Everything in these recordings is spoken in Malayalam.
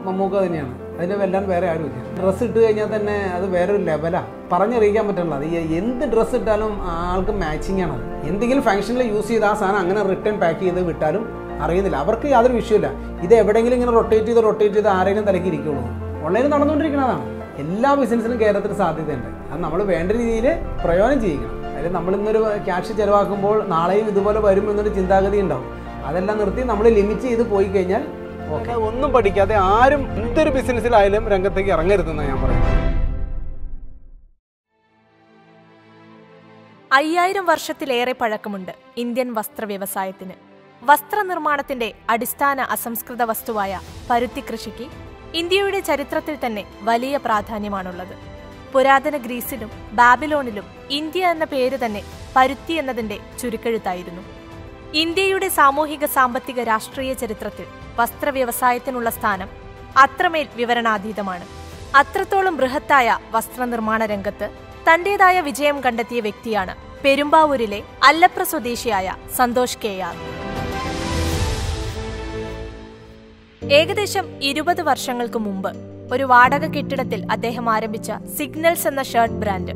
മമ്മൂക്ക തന്നെയാണ്. അതിന് വെല്ലാൻ വേറെ ആരുമില്ല. ഡ്രസ്സ് ഇട്ട് കഴിഞ്ഞാൽ തന്നെ അത് വേറൊരു ലെവലാണ്, പറഞ്ഞറിയിക്കാൻ പറ്റുള്ള. അത് എന്ത് ഡ്രസ്സ് ഇട്ടാലും ആൾക്ക് മാച്ചിങ് ആണ്. എന്തെങ്കിലും ഫംഗ്ഷനിൽ യൂസ് ചെയ്ത് ആ സാധനം അങ്ങനെ റിട്ടേൺ പാക്ക് ചെയ്ത് വിട്ടാലും അറിയുന്നില്ല. അവർക്ക് യാതൊരു വിഷയമില്ല. ഇത് എവിടെയെങ്കിലും ഇങ്ങനെ റൊട്ടേറ്റ് ചെയ്ത് ആരെങ്കിലും തലയ്ക്ക് ഇരിക്കുള്ളൂ. ഓൺലൈനിൽ നടന്നുകൊണ്ടിരിക്കുന്നതാണ്. എല്ലാ ബിസിനസ്സിനും കേരളത്തിൽ സാധ്യതയുണ്ട്. അത് നമ്മൾ വേണ്ട രീതിയിൽ പ്രയോജനം ചെയ്യിക്കണം. അതിൽ നമ്മളിന്നൊരു ക്യാഷ് ചിലവാക്കുമ്പോൾ നാളെയും ഇതുപോലെ വരും എന്നൊരു ചിന്താഗതി ഉണ്ടാവും. അതെല്ലാം നിർത്തി നമ്മൾ ലിമിറ്റ് ചെയ്ത് പോയി കഴിഞ്ഞാൽ ഓക്കെ. ഒന്നും പഠിക്കാതെ ആരും എന്തൊരു ബിസിനസ്സിലായാലും രംഗത്തേക്ക് ഇറങ്ങരുതെന്നാണ് ഞാൻ പറയുന്നത്. 5000 വർഷത്തിലേറെ പഴക്കമുണ്ട് ഇന്ത്യൻ വസ്ത്ര വ്യവസായത്തിന്. വസ്ത്രനിർമ്മാണത്തിന്റെ അടിസ്ഥാന അസംസ്കൃത വസ്തുവായ പരുത്തി കൃഷിക്ക് ഇന്ത്യയുടെ ചരിത്രത്തിൽ തന്നെ വലിയ പ്രാധാന്യമാണുള്ളത്. പുരാതന ഗ്രീസിലും ബാബിലോണിലും ഇന്ത്യ എന്ന പേര് തന്നെ പരുത്തി എന്നതിന്റെ ചുരുക്കെഴുത്തായിരുന്നു. ഇന്ത്യയുടെ സാമൂഹിക സാമ്പത്തിക രാഷ്ട്രീയ ചരിത്രത്തിൽ വസ്ത്രവ്യവസായത്തിനുള്ള സ്ഥാനം അത്രമേൽ വിവരണാതീതമാണ്. അത്രത്തോളം ബൃഹത്തായ വസ്ത്രനിർമ്മാണ രംഗത്ത് തന്റേതായ വിജയം കണ്ടെത്തിയ വ്യക്തിയാണ് പെരുമ്പാവൂരിലെ അല്ലപ്ര സ്വദേശിയായ സന്തോഷ് കെ.ആർ. ഏകദേശം 20 വർഷങ്ങൾക്ക് മുമ്പ് ഒരു വാടക കെട്ടിടത്തിൽ അദ്ദേഹം ആരംഭിച്ച സിഗ്നൽസ് എന്ന ഷർട്ട് ബ്രാൻഡ്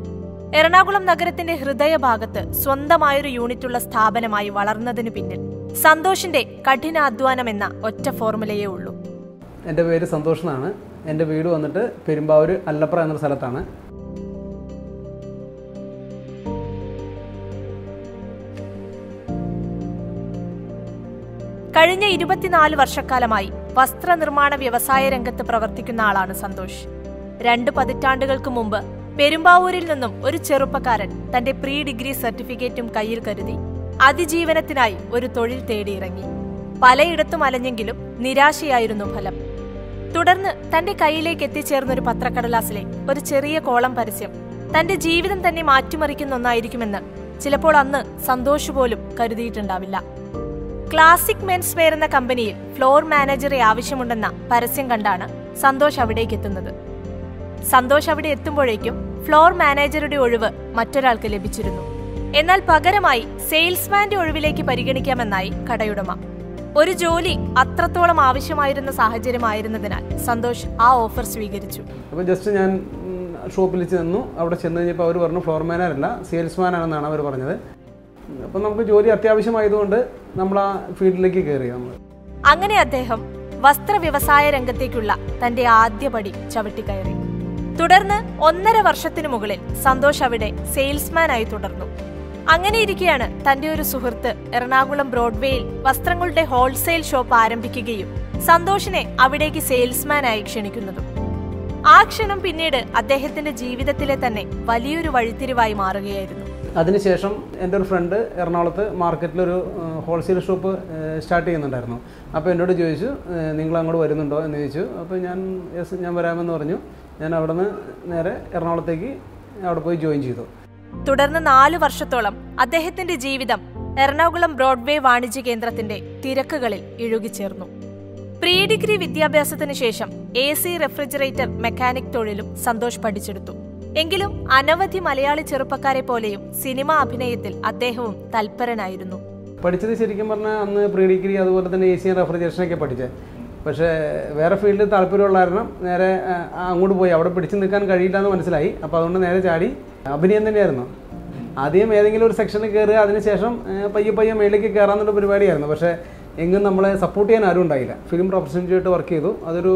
എറണാകുളം നഗരത്തിന്റെ ഹൃദയഭാഗത്ത് സ്വന്തമായൊരു യൂണിറ്റുള്ള സ്ഥാപനമായി വളർന്നതിനു പിന്നിൽ സന്തോഷിന്റെ കഠിനാധ്വാനം എന്ന ഒറ്റ ഫോർമുലയേ ഉള്ളൂ. എൻ്റെ പേര് സന്തോഷ് എന്നാണ്. എൻ്റെ വീട് വന്നിട്ട് പെരുമ്പാവൂർ അല്ലപ്ര എന്നൊരു സ്ഥലത്താണ്. കഴിഞ്ഞ 24 വർഷക്കാലമായി വസ്ത്രനിർമ്മാണ വ്യവസായ രംഗത്ത് പ്രവർത്തിക്കുന്ന ആളാണ് സന്തോഷ്. 2 പതിറ്റാണ്ടുകൾക്ക് മുമ്പ് പെരുമ്പാവൂരിൽ നിന്നും ഒരു ചെറുപ്പക്കാരൻ തന്റെ പ്രീ ഡിഗ്രി സർട്ടിഫിക്കറ്റും കയ്യിൽ കരുതി അതിജീവനത്തിനായി ഒരു തൊഴിൽ തേടിയിറങ്ങി. പലയിടത്തും അലഞ്ഞെങ്കിലും നിരാശയായിരുന്നു ഫലം. തുടർന്ന് തന്റെ കയ്യിലേക്ക് എത്തിച്ചേർന്നൊരു പത്രക്കടലാസിലെ ഒരു ചെറിയ കോളം പരസ്യം തന്റെ ജീവിതം തന്നെ മാറ്റിമറിക്കുന്ന ഒന്നായിരിക്കുമെന്ന് ചിലപ്പോൾ അന്ന് സന്തോഷ് പോലും കരുതിയിട്ടുണ്ടാവില്ല. ക്ലാസിക് മെൻസ് വെയർ എന്ന കമ്പനിയിൽ ഫ്ലോർ മാനേജറെ ആവശ്യമുണ്ടെന്ന പരസ്യം കണ്ടാണ് സന്തോഷ് അവിടേക്ക് എത്തുന്നത്. സന്തോഷ് അവിടെ എത്തുമ്പോഴേക്കും ഫ്ലോർ മാനേജറുടെ ഒഴിവ് മറ്റൊരാൾക്ക് ലഭിച്ചിരുന്നു. എന്നാൽ പകരമായി സെയിൽസ്മാന്റെ ഒഴിവിലേക്ക് പരിഗണിക്കാമെന്നായി കടയുടമ. ഒരു ജോലി അത്രത്തോളം ആവശ്യമായിരുന്ന സാഹചര്യമായിരുന്നതിനാൽ സന്തോഷ് ആ ഓഫർ സ്വീകരിച്ചു. അപ്പോൾ ജസ്റ്റ് ഞാൻ ഷോപ്പിൽ ചെന്നു. അവിടെ ചെന്ന് കഴിഞ്ഞപ്പോൾ അവർ പറഞ്ഞു ഫ്ലോർ മാനേജറല്ല, സെയിൽസ്മാൻ ആണെന്നാണ് അവർ പറഞ്ഞത്. അപ്പം നമുക്ക് ജോലി അത്യാവശ്യമായതുകൊണ്ട് നമ്മൾ ആ ഫീൽഡിലേക്ക് കയറി. അങ്ങനെ അദ്ദേഹം വസ്ത്ര വ്യവസായ രംഗത്തേക്കുള്ള തന്റെ ആദ്യ പടി ചവിട്ടിക്കയറി. തുടർന്ന് 1.5 വർഷത്തിനു മുകളിൽ സന്തോഷ് അവിടെ സെയിൽസ്മാനായി തുടർന്നു. അങ്ങനെയിരിക്കെയാണ് തന്റെ ഒരു സുഹൃത്ത് എറണാകുളം ബ്രോഡ്വേയിൽ വസ്ത്രങ്ങളുടെ ഹോൾസെയിൽ ഷോപ്പ് ആരംഭിക്കുകയും സന്തോഷിനെ അവിടേക്ക് സെയിൽസ്മാനായി ക്ഷണിക്കുന്നതും. ആ ക്ഷണം പിന്നീട് അദ്ദേഹത്തിന്റെ ജീവിതത്തിലെ തന്നെ വലിയൊരു വഴിത്തിരിവായി മാറുകയായിരുന്നു. അതിനുശേഷം എൻ്റെ ഒരു ഫ്രണ്ട് എറണാകുളത്ത് മാർക്കറ്റിലൊരു ഹോൾസെയിൽ ഷോപ്പ് സ്റ്റാർട്ട് ചെയ്യുന്നുണ്ടായിരുന്നു. അപ്പോൾ എന്നോട് ചോദിച്ചു, നിങ്ങൾ അങ്ങോട്ട് വരുന്നുണ്ടോ എന്ന് ചോദിച്ചു. അപ്പോൾ ഞാൻ വരാമെന്ന് പറഞ്ഞു. ഞാൻ അവിടെ നിന്ന് നേരെ എറണാകുളത്തേക്ക് അവിടെ പോയി ജോയിൻ ചെയ്തു. തുടർന്ന് 4 വർഷത്തോളം അദ്ദേഹത്തിന്റെ ജീവിതം എറണാകുളം ബ്രോഡ്വേ വാണിജ്യ കേന്ദ്രത്തിന്റെ തിരക്കുകളിൽ ഇഴുകിച്ചേർന്നു. പ്രീ ഡിഗ്രി വിദ്യാഭ്യാസത്തിനു ശേഷം AC റെഫ്രിജറേറ്റർ മെക്കാനിക് തൊഴിലും സന്തോഷ് പഠിച്ചെടുത്തു. എങ്കിലും അനവധി മലയാളി ചെറുപ്പക്കാരെ പോലെയും സിനിമ അഭിനയത്തിൽ അദ്ദേഹവും തൽപരനായിരുന്നു. പഠിച്ചത് ശരിക്കും പറഞ്ഞാൽ അന്ന് പ്രീ ഡിഗ്രി അതുപോലെ തന്നെ AC റെഫ്രിജറേഷനൊക്കെ പഠിച്ചത്. പക്ഷേ വേറെ ഫീൽഡിൽ താല്പര്യമുള്ള കാരണം നേരെ അങ്ങോട്ട് പോയി. അവിടെ പിടിച്ചു നിൽക്കാൻ കഴിയില്ല എന്ന് മനസ്സിലായി. അപ്പോൾ അതുകൊണ്ട് നേരെ ചാടി അഭിനയം തന്നെയായിരുന്നു. ആദ്യം ഏതെങ്കിലും ഒരു സെക്ഷനിൽ കയറുക, അതിനുശേഷം പയ്യെ മേലേക്ക് കയറാമെന്നുള്ള പരിപാടിയായിരുന്നു. പക്ഷേ എങ്ങും നമ്മളെ സപ്പോർട്ട് ചെയ്യാൻ ആരും ഉണ്ടായില്ല. ഫിലിം റെപ്രസെൻറ്റേറ്റീവായിട്ട് വർക്ക് ചെയ്തു. അതൊരു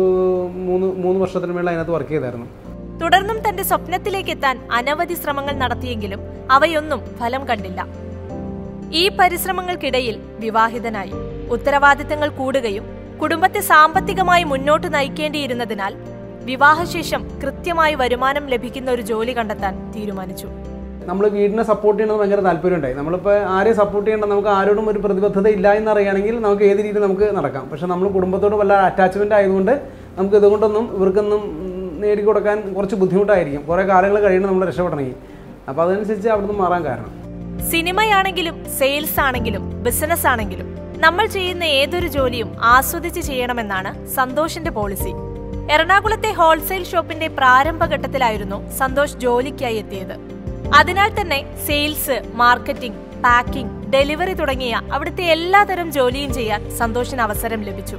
3 വർഷത്തിന് മേളിൽ അതിനകത്ത് വർക്ക് ചെയ്തായിരുന്നു. തുടർന്നും തന്റെ സ്വപ്നത്തിലേക്ക് എത്താൻ അനവധി ശ്രമങ്ങൾ നടത്തിയെങ്കിലും അവയൊന്നും ഫലം കണ്ടില്ല. ഈ പരിശ്രമങ്ങൾക്കിടയിൽ വിവാഹിതനായി. ഉത്തരവാദിത്തങ്ങൾ കൂടുകയും കുടുംബത്തെ സാമ്പത്തികമായി മുന്നോട്ട് നയിക്കേണ്ടിയിരുന്നതിനാൽ വിവാഹശേഷം കൃത്യമായി വരുമാനം ലഭിക്കുന്ന ഒരു ജോലി കണ്ടെത്താൻ തീരുമാനിച്ചു. നമ്മൾ വീടിനെ സപ്പോർട്ട് ചെയ്യണമെന്ന് ഭയങ്കര താല്പര്യമുണ്ടായി. നമ്മളിപ്പോൾ ആരെയും സപ്പോർട്ട് ചെയ്യേണ്ട, നമുക്ക് ആരോടും ഒരു പ്രതിബദ്ധത ഇല്ല എന്നറിയുകയാണെങ്കിൽ നമുക്ക് ഏത് രീതിയിൽ നമുക്ക് നടക്കാം. പക്ഷേ നമ്മൾ കുടുംബത്തോട് വല്ല അറ്റാച്ച്മെൻ്റ് ആയതുകൊണ്ട് നമുക്ക് ഇതുകൊണ്ടൊന്നും ഇവർക്കൊന്നും നേടിക്കൊടുക്കാൻ കുറച്ച് ബുദ്ധിമുട്ടായിരിക്കും. കുറേ കാലങ്ങൾ കഴിയണം നമ്മൾ രക്ഷപ്പെടണമെങ്കിൽ. അപ്പോൾ അതനുസരിച്ച് അവിടുന്ന് മാറാൻ കാരണം. സിനിമയാണെങ്കിലും സെയിൽസ് ആണെങ്കിലും ബിസിനസ് ആണെങ്കിലും നമ്മൾ ചെയ്യുന്ന ഏതൊരു ജോലിയും ആസ്വദിച്ച് ചെയ്യണമെന്നാണ് സന്തോഷിന്റെ പോളിസി. എറണാകുളത്തെ ഹോൾസെയിൽ ഷോപ്പിന്റെ പ്രാരംഭഘട്ടത്തിലായിരുന്നു സന്തോഷ് ജോലിക്കായി എത്തിയത്. അതിനാൽ തന്നെ സെയിൽസ്, മാർക്കറ്റിംഗ്, പാക്കിംഗ്, ഡെലിവറി തുടങ്ങിയ അവിടുത്തെ എല്ലാതരം ജോലിയും ചെയ്യാൻ സന്തോഷിന് അവസരം ലഭിച്ചു.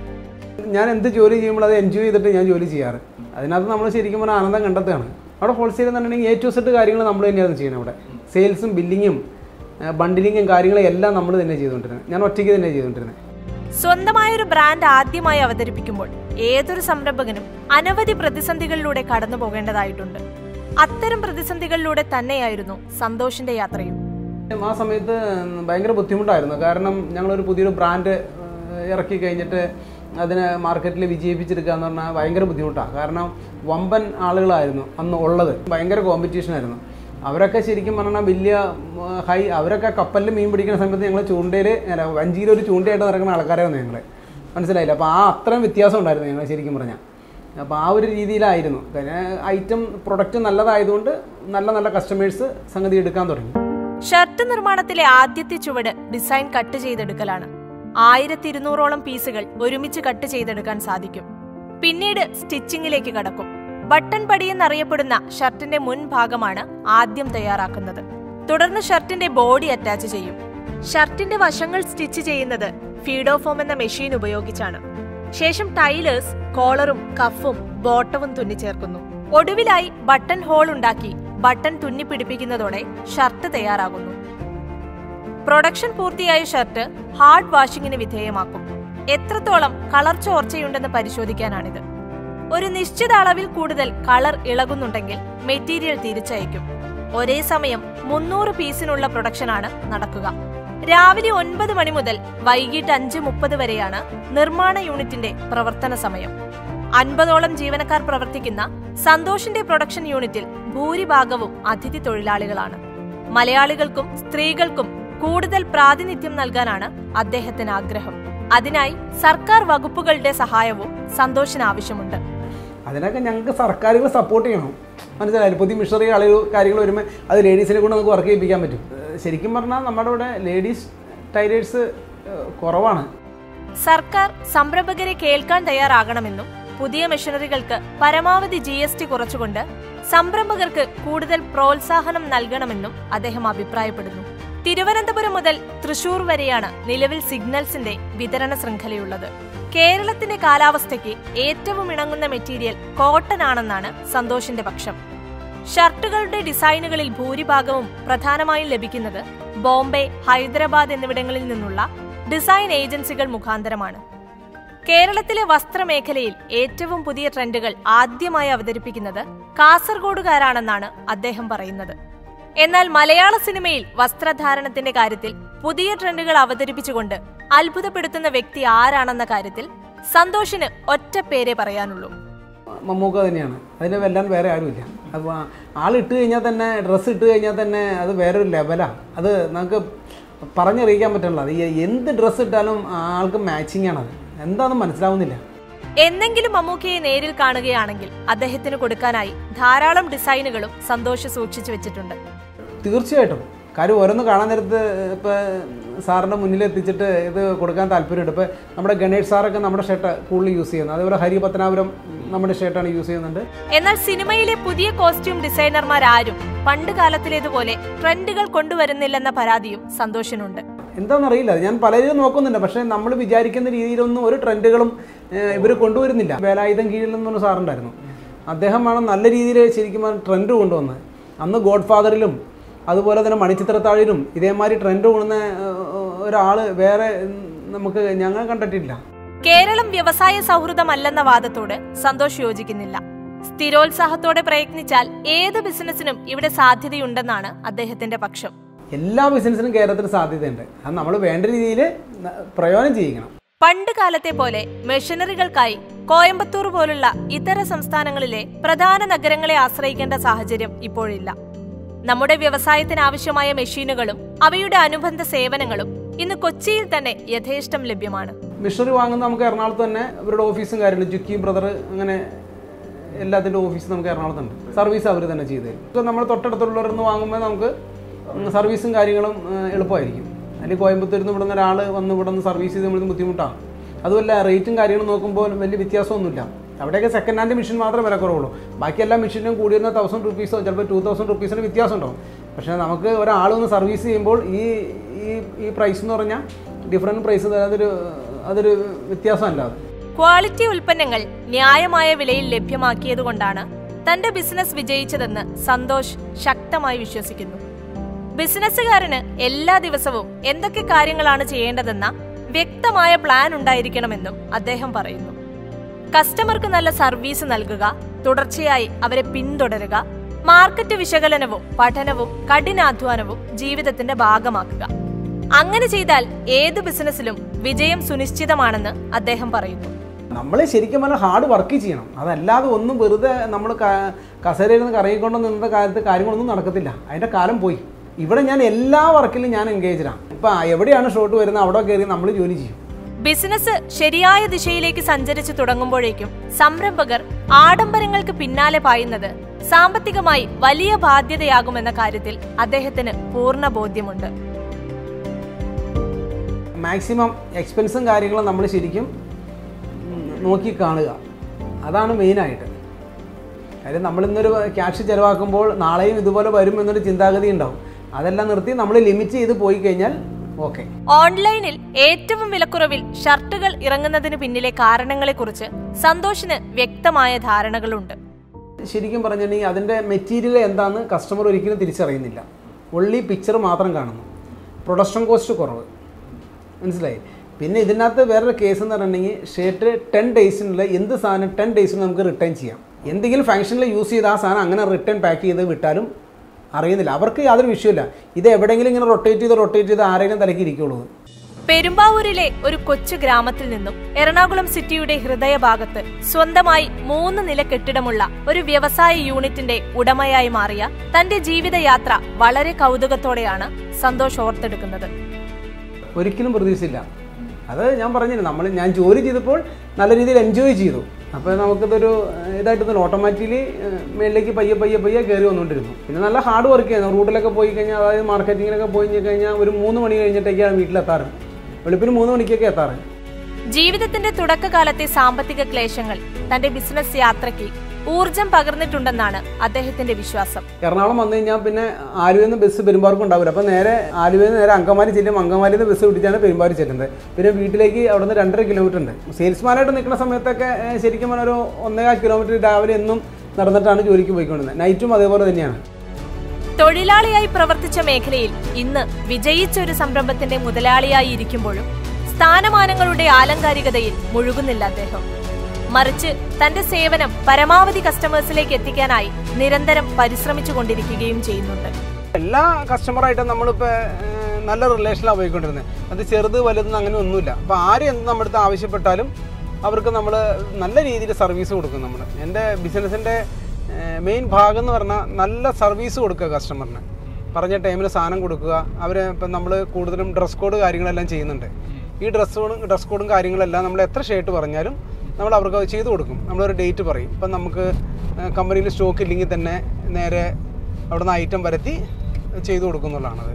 ഞാൻ എന്ത് ജോലി ചെയ്യുമ്പോൾ അത് എൻജോയ് ചെയ്തിട്ട് ഞാൻ ജോലി ചെയ്യാറ്. അതിനകത്ത് നമ്മൾ ശരിക്കും പറഞ്ഞാൽ ആനന്ദം കണ്ടെത്തുകയാണ്. അവിടെ ഹോൾസെയിൽ എന്നുണ്ടെങ്കിൽ A to Z കാര്യങ്ങൾ നമ്മൾ തന്നെയാണ് ചെയ്യുന്നത്. അവിടെ സെയിൽസും ബില്ലിങ്ങും ബണ്ടിലിങ്ങും കാര്യങ്ങളും എല്ലാം നമ്മൾ തന്നെ ചെയ്തുകൊണ്ടിരുന്നത്. ഞാൻ ഒറ്റയ്ക്ക് തന്നെ ചെയ്തുകൊണ്ടിരുന്നത്. സ്വന്തമായൊരു ബ്രാൻഡ് ആദ്യമായി അവതരിപ്പിക്കുമ്പോൾ ഏതൊരു സംരംഭകനും അനവധി പ്രതിസന്ധികളിലൂടെ കടന്നു പോകേണ്ടതായിട്ടുണ്ട്. അത്തരം പ്രതിസന്ധികളിലൂടെ തന്നെയായിരുന്നു സന്തോഷിന്റെ യാത്രയും. ആ സമയത്ത് ഭയങ്കര ബുദ്ധിമുട്ടായിരുന്നു. കാരണം ഞങ്ങളൊരു പുതിയൊരു ബ്രാൻഡ് ഇറക്കി കഴിഞ്ഞിട്ട് അതിനെ മാർക്കറ്റിൽ വിജയിപ്പിച്ചെടുക്കുക എന്ന് പറഞ്ഞാൽ ഭയങ്കര ബുദ്ധിമുട്ടാണ്. കാരണം വമ്പൻ ആളുകളായിരുന്നു അന്ന് ഉള്ളത്. ഭയങ്കര കോമ്പറ്റീഷനായിരുന്നു. അവരൊക്കെ ശരിക്കും പറഞ്ഞാൽ വലിയ അവരൊക്കെ കപ്പലിൽ മീൻ പിടിക്കുന്ന സമയത്ത് ഞങ്ങൾ ചൂണ്ടയിൽ വഞ്ചിയിലൊരു ചൂണ്ടയായിട്ട് നടക്കുന്ന ആൾക്കാരായിരുന്നു ഞങ്ങൾ. മനസ്സിലായില്ല. അപ്പോൾ അത്രയും വ്യത്യാസം ഉണ്ടായിരുന്നു ഞങ്ങൾ ശരിക്കും പറഞ്ഞാൽ. അപ്പോൾ ആ ഒരു രീതിയിലായിരുന്നു. ഐറ്റം പ്രൊഡക്റ്റ് നല്ലതായതുകൊണ്ട് നല്ല നല്ല കസ്റ്റമേഴ്സ് സംഗതി എടുക്കാൻ തുടങ്ങി. ഷർട്ട് നിർമ്മാണത്തിലെ ആദ്യത്തെ ചുവട് ഡിസൈൻ കട്ട് ചെയ്തെടുക്കലാണ്. 1200ഓളം പീസുകൾ ഒരുമിച്ച് കട്ട് ചെയ്തെടുക്കാൻ സാധിക്കും. പിന്നീട് സ്റ്റിച്ചിങ്ങിലേക്ക് കടക്കും. ബട്ടൺ പടി എന്നറിയപ്പെടുന്ന ഷർട്ടിന്റെ മുൻഭാഗമാണ് ആദ്യം തയ്യാറാക്കുന്നത്. തുടർന്ന് ഷർട്ടിന്റെ ബോഡി അറ്റാച്ച് ചെയ്യും. ഷർട്ടിന്റെ വശങ്ങൾ സ്റ്റിച്ച് ചെയ്യുന്നത് ഫീഡോഫോം എന്ന മെഷീൻ ഉപയോഗിച്ചാണ്. ശേഷം ടൈലേഴ്സ് കോളറും കഫും ബോട്ടവും തുന്നിച്ചേർക്കുന്നു. ഒടുവിലായി ബട്ടൺ ഹോൾ ഉണ്ടാക്കി ബട്ടൺ തുന്നി പിടിപ്പിക്കുന്നതോടെ ഷർട്ട് തയ്യാറാകുന്നു. പ്രൊഡക്ഷൻ പൂർത്തിയായ ഷർട്ട് ഹാർഡ് വാഷിങ്ങിന് വിധേയമാക്കും. എത്രത്തോളം കളർ ചോർച്ചയുണ്ടെന്ന് പരിശോധിക്കാനാണിത്. ഒരു നിശ്ചിത അളവിൽ കൂടുതൽ കളർ ഇളകുന്നുണ്ടെങ്കിൽ മെറ്റീരിയൽ തിരിച്ചയക്കും. ഒരേ സമയം 300 പീസിനുള്ള പ്രൊഡക്ഷനാണ് നടക്കുക. രാവിലെ 9 മണി മുതൽ വൈകിട്ട് 5:30 വരെയാണ് നിർമ്മാണ യൂണിറ്റിന്റെ പ്രവർത്തന സമയം. 50ഓളം ജീവനക്കാർ പ്രവർത്തിക്കുന്ന സന്തോഷിന്റെ പ്രൊഡക്ഷൻ യൂണിറ്റിൽ ഭൂരിഭാഗവും അതിഥി തൊഴിലാളികളാണ്. മലയാളികൾക്കും സ്ത്രീകൾക്കും കൂടുതൽ പ്രാതിനിധ്യം നൽകാനാണ് അദ്ദേഹത്തിന് ആഗ്രഹം. അതിനായി സർക്കാർ വകുപ്പുകളുടെ സഹായവും സന്തോഷിന് ആവശ്യമുണ്ട്. അതിനൊക്കെ ഞങ്ങൾക്ക് സർക്കാരുകൾ സപ്പോർട്ട് ചെയ്യണം. മനസ്സിലായാലും പുതിയ മിഷണറി കാര്യങ്ങൾ വരുമ്പോൾ അത് ലേഡീസിനെ കൊണ്ട് നമുക്ക് വർക്ക് ചെയ്യിപ്പിക്കാൻ പറ്റും. ശരിക്കും പറഞ്ഞാൽ നമ്മുടെ ഇവിടെ ലേഡീസ് ടൈലേഴ്സ് കുറവാണ്. സർക്കാർ സംരംഭകരെ കേൾക്കാൻ തയ്യാറാകണമെന്നും പുതിയ മെഷീനറികൾക്ക് പരമാവധി GST കുറച്ചുകൊണ്ട് സംരംഭകർക്ക് കൂടുതൽ പ്രോത്സാഹനം നൽകണമെന്നും അദ്ദേഹം അഭിപ്രായപ്പെടുന്നു. തിരുവനന്തപുരം മുതൽ തൃശൂർ വരെയാണ് നിലവിൽ സിഗ്നൽസിന്റെ വിതരണ ശൃംഖലയുള്ളത്. കേരളത്തിന്റെ കാലാവസ്ഥയ്ക്ക് ഏറ്റവും ഇണങ്ങുന്ന മെറ്റീരിയൽ കോട്ടൺ ആണെന്നാണ് സന്തോഷിന്റെ പക്ഷം. ഷർട്ടുകളുടെ ഡിസൈനുകളിൽ ഭൂരിഭാഗവും പ്രധാനമായും ലഭിക്കുന്നത് ബോംബെ, ഹൈദരാബാദ് എന്നിവിടങ്ങളിൽ നിന്നുള്ള ഡിസൈൻ ഏജൻസികൾ മുഖാന്തരമാണ്. കേരളത്തിലെ വസ്ത്രമേഖലയിൽ ഏറ്റവും പുതിയ ട്രെൻഡുകൾ ആദ്യമായി അവതരിപ്പിക്കുന്നത് കാസർഗോഡുകാരാണെന്നാണ് അദ്ദേഹം പറയുന്നത്. എന്നാൽ മലയാള സിനിമയിൽ വസ്ത്രധാരണത്തിന്റെ കാര്യത്തിൽ പുതിയ ട്രെൻഡുകൾ അവതരിപ്പിച്ചുകൊണ്ട് അത്ഭുതപ്പെടുത്തുന്ന വ്യക്തി ആരാണെന്ന കാര്യത്തിൽ സന്തോഷിന് ഒറ്റ പേരെ പറയാനുള്ളൂ. മമ്മൂക്ക തന്നെയാണ്. അതിനെ വെല്ലാൻ വേറെ ആരുമില്ല. അപ്പോൾ ആളിട്ട് കഴിഞ്ഞാൽ തന്നെ, ഡ്രസ്സ് ഇട്ട് കഴിഞ്ഞാൽ തന്നെ അത് വേറൊരു ലെവലാണ്. അത് നമുക്ക് പറഞ്ഞറിയിക്കാൻ പറ്റുന്നില്ല. അത് എന്ത് ഡ്രസ്സ് ഇട്ടാലും ആൾക്ക് മാച്ചിങ് ആണത്. എന്താണെന്ന് മനസ്സിലാവുന്നില്ല. എന്നെങ്കിലും മമ്മൂക്കയെ നേരിൽ കാണുകയാണെങ്കിൽ അദ്ദേഹത്തിന് കൊടുക്കാനായി ധാരാളം ഡിസൈനുകളും സന്തോഷ് സൂക്ഷിച്ചു വെച്ചിട്ടുണ്ട്. തീർച്ചയായിട്ടും. കാര്യം ഓരോന്ന് കാണാൻ നേരത്ത് ഇപ്പോൾ സാറിൻ്റെ മുന്നിൽ എത്തിച്ചിട്ട് ഇത് കൊടുക്കാൻ താല്പര്യമുണ്ട്. ഇപ്പോൾ നമ്മുടെ ഗണേഷ് സാറൊക്കെ നമ്മുടെ ഷർട്ട് കൂടുതൽ യൂസ് ചെയ്യുന്നത്. അതേപോലെ ഹരി പത്തനാപുരം നമ്മുടെ ഷർട്ടാണ് യൂസ് ചെയ്യുന്നുണ്ട്. എന്നാൽ സിനിമയിലെ പുതിയ കോസ്റ്റ്യൂം ഡിസൈനർമാരാരും പണ്ട് കാലത്തിലേതുപോലെ ട്രെൻഡുകൾ കൊണ്ടുവരുന്നില്ലെന്ന പരാതിയും സന്തോഷിനുണ്ട്. എന്താണെന്നറിയില്ല. ഞാൻ പലരും നോക്കുന്നുണ്ട്. പക്ഷേ നമ്മൾ വിചാരിക്കുന്ന രീതിയിലൊന്നും ഒരു ട്രെൻഡുകളും ഇവർ കൊണ്ടുവരുന്നില്ല. വേലായുധം കീഴിൽ നിന്നൊരു സാറുണ്ടായിരുന്നു. അദ്ദേഹമാണ് നല്ല രീതിയിൽ ശരിക്കും ട്രെൻഡ് കൊണ്ടുവന്നത്. അന്ന് ഗോഡ് ഫാദറിലും അതുപോലെ തന്നെ മണിച്ചിത്രത്താഴിലും ഇതേമാതിരി ട്രെൻഡ് കൊണ്ടുവന്ന ഒരാൾ വേറെ ഞങ്ങൾ കണ്ടിട്ടില്ല. കേരളം വ്യവസായ സൗഹൃദമല്ലെന്ന വാദത്തോട് സന്തോഷ് യോജിക്കുന്നില്ല. സ്ഥിരോത്സാഹത്തോടെ പ്രയത്നിച്ചാൽ ഏത് ബിസിനസിനും ഇവിടെ സാധ്യതയുണ്ടെന്നാണ് അദ്ദേഹത്തിന്റെ പക്ഷം. എല്ലാ ബിസിനസിനും കേരളത്തിൽ സാധ്യതയുണ്ട്. അത് നമ്മൾ വേണ്ട രീതിയിൽ പ്രയോജനം ചെയ്യിക്കണം. പണ്ട് കാലത്തെ പോലെ മെഷീനറികൾക്കായി കോയമ്പത്തൂർ പോലുള്ള ഇതര സംസ്ഥാനങ്ങളിലെ പ്രധാന നഗരങ്ങളെ ആശ്രയിക്കേണ്ട സാഹചര്യം ഇപ്പോഴില്ല. നമ്മുടെ വ്യവസായത്തിന് ആവശ്യമായ മെഷീനുകളും അവയുടെ അനുബന്ധ സേവനങ്ങളും ഇന്ന് കൊച്ചിയിൽ തന്നെ യഥേഷ്ടം ലഭ്യമാണ്. മെഷീനറി വാങ്ങുന്ന നമുക്ക് എറണാകുളത്ത് തന്നെ ഇവരുടെ ഓഫീസും കാര്യങ്ങളും, ജുക്കി ബ്രദർ, അങ്ങനെ എല്ലാത്തിൻ്റെ ഓഫീസ് നമുക്ക് എറണാകുളത്തുണ്ട്. സർവീസ് അവർ തന്നെ ചെയ്ത് തരും. നമ്മൾ തൊട്ടടുത്തുള്ളവരെന്ന് വാങ്ങുമ്പോൾ നമുക്ക് സർവീസും കാര്യങ്ങളും എളുപ്പമായിരിക്കും. അല്ലെങ്കിൽ കോയമ്പത്തൂരിൽ നിന്ന് ഇവിടെ നിന്ന് ഒരാൾ വന്ന് ഇവിടെ നിന്ന് സർവീസ് ചെയ്ത് നമ്മൾ ബുദ്ധിമുട്ടാണ്. അതുമല്ല റേറ്റും കാര്യങ്ങളും നോക്കുമ്പോൾ വലിയ വ്യത്യാസമൊന്നുമില്ല. അവിടെയൊക്കെ സെക്കൻഡ് ഹാൻഡ് മെഷീൻ മാത്രമേ വില കുറവുള്ളൂ. ബാക്കി എല്ലാ മെഷീനും കൂടി വരുന്ന 1000 റുപ്പീസോ ചിലപ്പോൾ 2000 റുപ്പീസിന് വ്യത്യാസം ഉണ്ടാവും. പക്ഷേ നമുക്ക് ഒരാൾ ഒന്ന് സർവീസ് ചെയ്യുമ്പോൾ ഈ പ്രൈസ് എന്ന് പറഞ്ഞാൽ ഡിഫറൻറ്റ് പ്രൈസ്, അതൊരു വ്യത്യാസമല്ല. അത് ക്വാളിറ്റി ഉൽപ്പന്നങ്ങൾ ന്യായമായ വിലയിൽ ലഭ്യമാക്കിയതുകൊണ്ടാണ് തന്റെ ബിസിനസ് വിജയിച്ചതെന്ന് സന്തോഷ് ശക്തമായി വിശ്വസിക്കുന്നു. ബിസിനസ്സുകാരന് എല്ലാ ദിവസവും എന്തൊക്കെ കാര്യങ്ങളാണ് ചെയ്യേണ്ടതെന്ന വ്യക്തമായ പ്ലാൻ ഉണ്ടായിരിക്കണമെന്നും അദ്ദേഹം പറയുന്നു. കസ്റ്റമർക്ക് നല്ല സർവീസ് നൽകുക, തുടർച്ചയായി അവരെ പിന്തുടരുക, മാർക്കറ്റ് വിശകലനവും പഠനവും കഠിനാധ്വാനവും ജീവിതത്തിന്റെ ഭാഗമാക്കുക. അങ്ങനെ ചെയ്താൽ ഏത് ബിസിനസ്സിലും വിജയം സുനിശ്ചിതമാണെന്ന് അദ്ദേഹം പറയുന്നു. നമ്മൾ ശരിക്കും പറഞ്ഞാൽ ഹാർഡ് വർക്ക് ചെയ്യണം. അതല്ലാതെ ഒന്നും വെറുതെ നമ്മൾ കസേരയിൽ നിന്ന് കറങ്ങിക്കൊണ്ട് നിന്ന കാലത്ത് കാര്യങ്ങളൊന്നും നടക്കത്തില്ല. അതിൻ്റെ കാലം പോയി. ഇവിടെ ഞാൻ എല്ലാ വർക്കിലും ഞാൻ എൻഗേജ്ഡാണ്. ഇപ്പം എവിടെയാണ് ഷോട്ട് വരുന്നത് അവിടെ കയറി നമ്മൾ ജോലി ചെയ്യും. ബിസിനസ് ശരിയായ ദിശയിലേക്ക് സഞ്ചരിച്ചു തുടങ്ങുമ്പോഴേക്കും സംരംഭകർ ആഡംബരങ്ങൾക്ക് പിന്നാലെ പായുന്നത് സാമ്പത്തികമായി വലിയ ബാധ്യതയാകുമെന്ന കാര്യത്തിൽ അദ്ദേഹത്തിന് പൂർണ്ണ ബോധ്യമുണ്ട്. മാക്സിമം എക്സ്പെൻസും കാര്യങ്ങളും നമ്മൾ ശരിക്കും നോക്കി കാണുക, അതാണ് മെയിനായിട്ട്. കാര്യം നമ്മളിന്നൊരു ക്യാഷ് ചിലവാക്കുമ്പോൾ നാളെയും ഇതുപോലെ വരും എന്നൊരു ചിന്താഗതി ഉണ്ടാവും. അതെല്ലാം നിർത്തി നമ്മൾ ലിമിറ്റ് ചെയ്ത് പോയി കഴിഞ്ഞാൽ ഓക്കെ. ഓൺലൈനിൽ ഏറ്റവും വിലക്കുറവിൽ ഷർട്ടുകൾ ഇറങ്ങുന്നതിന് പിന്നിലെ കാരണങ്ങളെക്കുറിച്ച് സന്തോഷിന് വ്യക്തമായ ധാരണകളുണ്ട്. ശരിക്കും പറഞ്ഞിട്ടുണ്ടെങ്കിൽ അതിൻ്റെ മെറ്റീരിയൽ എന്താണെന്ന് കസ്റ്റമർ ഒരിക്കലും തിരിച്ചറിയുന്നില്ല. ഒള്ളി പിക്ചർ മാത്രം കാണുന്നു. പ്രൊഡക്ഷൻ കോസ്റ്റ് കുറവ്, മനസ്സിലായി. പിന്നെ ഇതിനകത്ത് വേറൊരു കേസ് എന്ന് പറഞ്ഞിട്ടുണ്ടെങ്കിൽ ഷർട്ട് 10 ഡേയ്സിനുള്ള എന്ത് സാധനം 10 ഡേയ്സിന് നമുക്ക് റിട്ടേൺ ചെയ്യാം. എന്തെങ്കിലും ഫംഗ്ഷനിൽ യൂസ് ചെയ്ത് ആ സാധനം അങ്ങനെ റിട്ടേൺ പാക്ക് ചെയ്ത് വിട്ടാലും അറിയുന്നില്ല. അവർക്ക് യാതൊരു വിഷയമില്ല. ഇത് എവിടെയെങ്കിലും ഇങ്ങനെ റൊട്ടേറ്റ് ചെയ്ത് ആരെങ്കിലും തലയ്ക്ക് ഇരിക്കുള്ളൂ. പെരുമ്പാവൂരിലെ ഒരു കൊച്ചു ഗ്രാമത്തിൽ നിന്നും എറണാകുളം സിറ്റിയുടെ ഹൃദയഭാഗത്ത് സ്വന്തമായി 3 നില കെട്ടിടമുള്ള ഒരു വ്യവസായ യൂണിറ്റിന്റെ ഉടമയായി മാറിയ തന്റെ ജീവിതയാത്ര വളരെ കൗതുകത്തോടെയാണ് സന്തോഷ് ഓർത്തെടുക്കുന്നത്. ഒരിക്കലും പ്രതീക്ഷിച്ചില്ല. അത് ഞാൻ പറഞ്ഞില്ല, ഞാൻ ജോലി ചെയ്തപ്പോൾ നല്ല രീതിയിൽ എൻജോയ് ചെയ്തു. അപ്പോൾ നമുക്കിതൊരു ഇതായിട്ട് തന്നെ ഓട്ടോമാറ്റിക്കലി മേളിലേക്ക് പയ്യെ കയറി വന്നുകൊണ്ടിരുന്നു. പിന്നെ നല്ല ഹാർഡ് വർക്ക് ചെയ്യുന്നു. റൂട്ടിലൊക്കെ പോയി കഴിഞ്ഞാൽ, അതായത് മാർക്കറ്റിങ്ങിനൊക്കെ പോയി കഴിഞ്ഞാൽ ഒരു 3 മണി കഴിഞ്ഞിട്ടൊക്കെയാണ് വീട്ടിലെത്താറ്. വെളുപ്പിന് 3 മണിക്കൊക്കെ എത്താറ്. ജീവിതത്തിന്റെ തുടക്കകാലത്തെ സാമ്പത്തിക ക്ലേശങ്ങൾ തന്റെ ബിസിനസ് യാത്രയ്ക്ക് ഊർജം പകർന്നിട്ടുണ്ടെന്നാണ് അദ്ദേഹത്തിന്റെ വിശ്വാസം. എറണാകുളം വന്നു കഴിഞ്ഞാൽ പിന്നെ ആലുവയിൽ നിന്ന് ബസ് പെരുമ്പാവൂർക്ക് ഉണ്ടാവില്ല. അപ്പോൾ ആലുവയിൽ നിന്ന് നേരെ അങ്കമാലി ചെല്ലും. അങ്കമാലിയിൽ നിന്ന് ബസ് പിടിച്ചാണ് പെരുമ്പാവൂർ ചെല്ലുന്നത്. പിന്നെ വീട്ടിലേക്ക് അവിടെ നിന്ന് 2.5 കിലോമീറ്റർ ഉണ്ട്. സെയിൽസ്മാനായിട്ട് നിൽക്കുന്ന സമയത്തൊക്കെ ശരിക്കും പറഞ്ഞാൽ ഒരു 1.25 കിലോമീറ്റർ രാവിലെ എന്നും നടന്നിട്ടാണ് ജോലിക്ക് പോയിക്കൊണ്ടിരുന്നത്. നൈറ്റും അതേപോലെ തന്നെയാണ്. തൊഴിലാളിയായി പ്രവർത്തിച്ച മേഖലയിൽ ഇന്ന് വിജയിച്ച ഒരു സംരംഭത്തിന്റെ മുതലാളിയായി ഇരിക്കുമ്പോഴും സ്ഥാനമാനങ്ങളുടെ ആലങ്കാരികതയിൽ മുഴുകുന്നില്ല അദ്ദേഹം. മറിച്ച് തന്റെ സേവനം പരമാവധി കസ്റ്റമേഴ്സിലേക്ക് എത്തിക്കാനായി നിരന്തരം പരിശ്രമിച്ചുകൊണ്ടിരിക്കുകയും ചെയ്യുന്നുണ്ട്. എല്ലാ കസ്റ്റമറായിട്ടും നമ്മളിപ്പോൾ നല്ല റിലേഷനിലാണ് പോയിക്കൊണ്ടിരുന്നത്. അത് ചെറുത് വലുതെന്ന് അങ്ങനെ ഒന്നുമില്ല. അപ്പോൾ ആരും എന്ത് നമ്മുടെ അടുത്ത് ആവശ്യപ്പെട്ടാലും അവർക്ക് നമ്മൾ നല്ല രീതിയിൽ സർവീസ് കൊടുക്കും. എൻ്റെ ബിസിനസ്സിൻ്റെ മെയിൻ ഭാഗം എന്ന് പറഞ്ഞാൽ നല്ല സർവീസ് കൊടുക്കുക കസ്റ്റമറിന്. പറഞ്ഞ ടൈമിൽ സാധനം കൊടുക്കുക. ഇപ്പം നമ്മൾ കൂടുതലും ഡ്രസ് കോഡ് കാര്യങ്ങളെല്ലാം ചെയ്യുന്നുണ്ട്. ഈ ഡ്രസ് കോഡും കാര്യങ്ങളെല്ലാം നമ്മൾ എത്ര ഷർട്ട് പറഞ്ഞാലും നമ്മൾ അവർക്ക് ചെയ്തു കൊടുക്കും. നമ്മളൊരു ഡേറ്റ് പറയും. ഇപ്പം നമുക്ക് കമ്പനിയിൽ സ്റ്റോക്ക് ഇല്ലെങ്കിൽ തന്നെ നേരെ അവിടെ നിന്ന് ഐറ്റം വരുത്തി ചെയ്തു കൊടുക്കുന്നുള്ളതാണത്.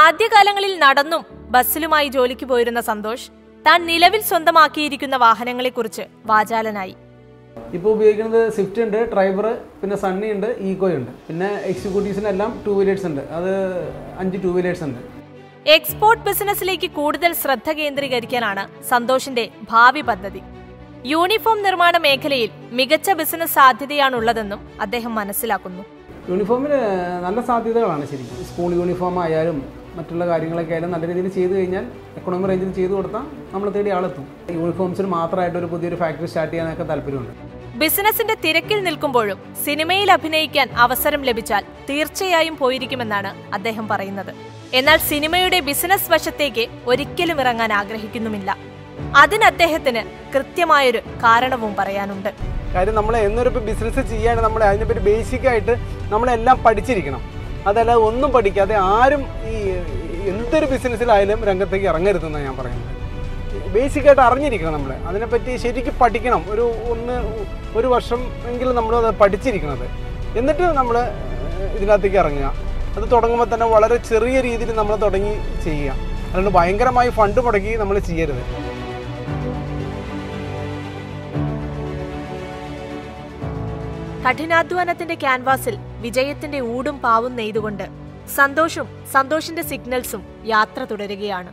ആദ്യകാലങ്ങളിൽ നടന്നും ബസ്സിലുമായി ജോലിക്ക് പോയിരുന്ന സന്തോഷ് താൻ നിലവിൽ സ്വന്തമാക്കിയിരിക്കുന്ന വാഹനങ്ങളെക്കുറിച്ച് വാചാലനായി. ഇപ്പോൾ ഉപയോഗിക്കുന്നത് സ്വിഫ്റ്റ് ഉണ്ട്, ട്രൈബർ, പിന്നെ സണ്ണി ഉണ്ട്, ഈക്കോ ഉണ്ട്. പിന്നെ എക്സിക്യൂട്ടീവ്സിനെല്ലാം 2 വീലേഴ്സ് ഉണ്ട്. അത് 5 2 വീലേഴ്സ് ഉണ്ട്. എക്സ്പോർട്ട് ബിസിനസ്സിലേക്ക് കൂടുതൽ ശ്രദ്ധ കേന്ദ്രീകരിക്കാനാണ് സന്തോഷിന്റെ ഭാവി പദ്ധതി. യൂണിഫോം നിർമ്മാണ മേഖലയിൽ മികച്ച ബിസിനസ് സാധ്യതയാണുള്ളതെന്നും അദ്ദേഹം മനസ്സിലാക്കുന്നു. യൂണിഫോമിന് നല്ല സാധ്യതകളാണ് ശരിക്കും. സ്കൂൾ യൂണിഫോം ആയാലും മറ്റുള്ള കാര്യങ്ങളൊക്കെ ആയാലും നല്ല രീതിയിൽ ചെയ്തു കഴിഞ്ഞാൽ, എക്കണോമി റേഞ്ചിൽ ചെയ്തു കൊടുത്താൽ നമ്മൾ തേടി ആളെത്തും. യൂണിഫോംസിന് മാത്രമായിട്ട് ഒരു പുതിയൊരു ഫാക്ടറി സ്റ്റാർട്ട് ചെയ്യാനൊക്കെ താല്പര്യമുണ്ട്. ബിസിനസിന്റെ തിരക്കിൽ നിൽക്കുമ്പോഴും സിനിമയിൽ അഭിനയിക്കാൻ അവസരം ലഭിച്ചാൽ തീർച്ചയായും പോയിരിക്കുമെന്നാണ് അദ്ദേഹം പറയുന്നത്. എന്നാൽ സിനിമയുടെ ബിസിനസ് വശത്തേക്ക് ഒരിക്കലും ഇറങ്ങാൻ ആഗ്രഹിക്കുന്നുമില്ല. അതിന് അദ്ദേഹത്തിന് കൃത്യമായൊരു കാരണവും പറയാനുണ്ട്. കാര്യം നമ്മൾ എന്നൊരു ബിസിനസ് ചെയ്യാൻ നമ്മൾ അതിനെപ്പറ്റി ബേസിക്കായിട്ട് നമ്മളെല്ലാം പഠിച്ചിരിക്കണം. അതല്ലാതെ ഒന്നും പഠിക്കാതെ ആരും ഈ എന്തൊരു ബിസിനസ്സിലായാലും രംഗത്തേക്ക് ഇറങ്ങരുതെന്നാണ് ഞാൻ പറയുന്നത്. ബേസിക്കായിട്ട് അറിഞ്ഞിരിക്കണം. നമ്മൾ അതിനെപ്പറ്റി ശരിക്കും പഠിക്കണം. ഒരു വർഷം എങ്കിലും നമ്മളത് പഠിച്ചിരിക്കണത്. എന്നിട്ട് നമ്മൾ ഇതിനകത്തേക്ക് ഇറങ്ങുക. അത് തുടങ്ങുമ്പോൾ തന്നെ വളരെ ചെറിയ രീതിയിൽ നമ്മൾ തുടങ്ങി ചെയ്യുക. അതുകൊണ്ട് ഭയങ്കരമായി ഫണ്ട് മുടക്കി നമ്മൾ ചെയ്യരുത്. കഠിനാധ്വാനത്തിന്റെ ക്യാൻവാസിൽ വിജയത്തിന്റെ ഊടും പാവും നെയ്തുകൊണ്ട് സന്തോഷിന്റെ സിഗ്നൽസും യാത്ര തുടരുകയാണ്.